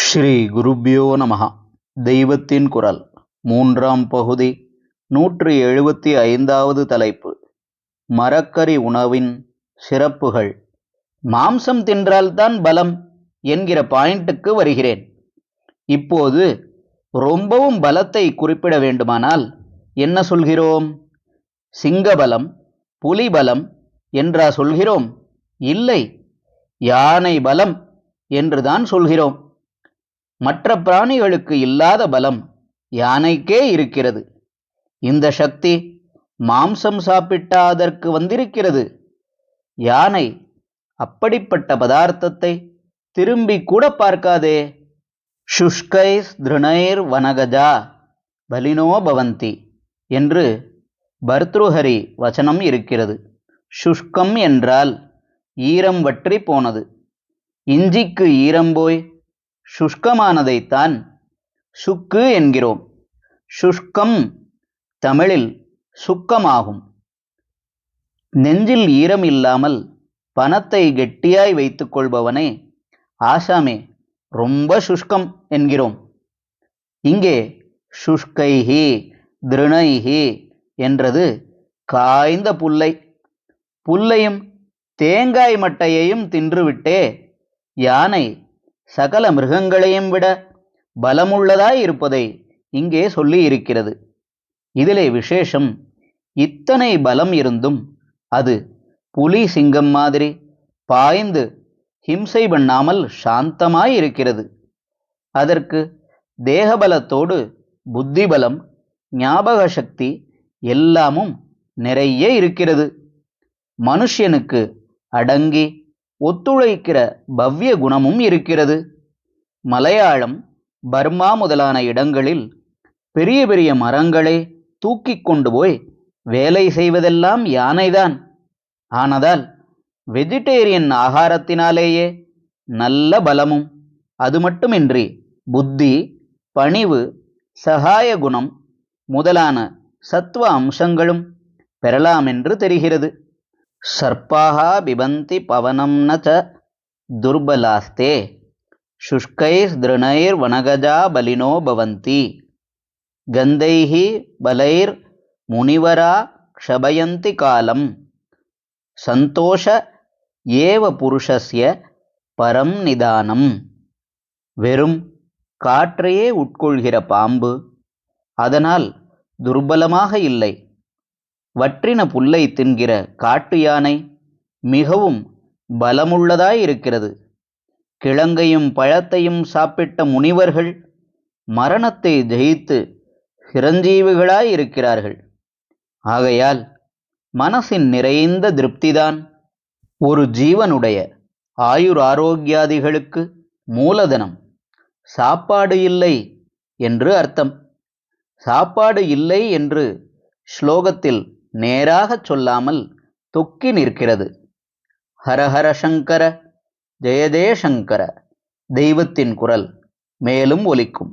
ஸ்ரீ குருப்யோ நமஹ. தெய்வத்தின் குரல் மூன்றாம் பகுதி 175வது தலைப்பு. மரக்கறி உணவின் சிறப்புகள். மாம்சம் தின்றால்தான் பலம் என்கிற பாயிண்ட்டுக்கு வருகிறேன். இப்போது ரொம்பவும் பலத்தை குறிப்பிட வேண்டுமானால் என்ன சொல்கிறோம்? சிங்கபலம், புலிபலம் என்றா சொல்கிறோம்? இல்லை, யானை பலம் என்றுதான் சொல்கிறோம். மற்ற பிராணிகளுக்கு இல்லாத பலம் யானைக்கே இருக்கிறது. இந்த சக்தி மாம்சம் சாப்பிட்டா அதற்கு வந்திருக்கிறது. யானை அப்படிப்பட்ட பதார்த்தத்தை திரும்பி கூட பார்க்காதே. சுஷ்கைஸ் திருணைர் வனகஜா பலினோ பவந்தி என்று பர்த்ருஹரி வசனம் இருக்கிறது. சுஷ்கம் என்றால் ஈரம் வற்றி போனது. இஞ்சிக்கு ஈரம் போய் சுஷ்கமானதைத்தான் சுக்கு என்கிறோம். சுஷ்கம் தமிழில் சுக்கமாகும். நெஞ்சில் ஈரம் இல்லாமல் பணத்தை கெட்டியாய் வைத்துக் கொள்பவனை ஆசாமே ரொம்ப சுஷ்கம் என்கிறோம். இங்கே சுஷ்கைஹி திருணைஹி என்றது காய்ந்த புல்லை. புல்லையும் தேங்காய் மட்டையையும் தின்றுவிட்டே யானை சகல மிருகங்களையும் விட பலமுள்ளதாய் இருப்பதை இங்கே சொல்லி இருக்கிறது. இதிலே விசேஷம், இத்தனை பலம் இருந்தும் அது புலி சிங்கம் மாதிரி பாய்ந்து ஹிம்சை பண்ணாமல் சாந்தமாய் இருக்கிறது. அதற்கு தேகபலத்தோடு புத்திபலம், ஞாபக சக்தி எல்லாமும் நிறைய இருக்கிறது. மனுஷனுக்கு அடங்கி ஒத்துழைக்கிற பவ்ய குணமும் இருக்கிறது. மலையாளம், பர்மா முதலான இடங்களில் பெரிய பெரிய மரங்களை தூக்கி கொண்டு போய் வேலை செய்வதெல்லாம் யானைதான். ஆனதால் வெஜிடேரியன் ஆகாரத்தினாலேயே நல்ல பலமும், அது மட்டுமின்றி புத்தி, பணிவு, சகாய குணம் முதலான சத்துவ அம்சங்களும் பெறலாமென்று தெரிகிறது. சர்ப்பாஹா பிபந்தி பவனம் ந ச துர்பலாஸ்தே சுஷ்கைஸ் திருணைர் வனகஜா பலினோ பவந்தி கந்தைஹி பலைர் முனிவரா க்ஷபயந்தி காலம் சந்தோஷ ஏவ புருஷஸ்ய பரம் நிதானம். வெறும் காற்றையே உட்கொள்கிற பாம்பு அதனால் துர்பலமாக இல்லை. வற்றின புல்லை தின்கிற காட்டு யானை மிகவும் பலமுள்ளதாயிருக்கிறது. கிழங்கையும் பழத்தையும் சாப்பிட்ட முனிவர்கள் மரணத்தை ஜெயித்து சிரஞ்சீவிகளாயிருக்கிறார்கள். ஆகையால் மனசின் நிறைந்த திருப்திதான் ஒரு ஜீவனுடைய ஆயுராரோக்கியாதிகளுக்கு மூலதனம். சாப்பாடு இல்லை என்று அர்த்தம். சாப்பாடு இல்லை என்று ஸ்லோகத்தில் நேராகச் சொல்லாமல் தொக்கி நிற்கிறது. ஹரஹர சங்கர, ஜெய ஜெயசங்கர. தெய்வத்தின் குரல் மேலும் ஒலிக்கும்.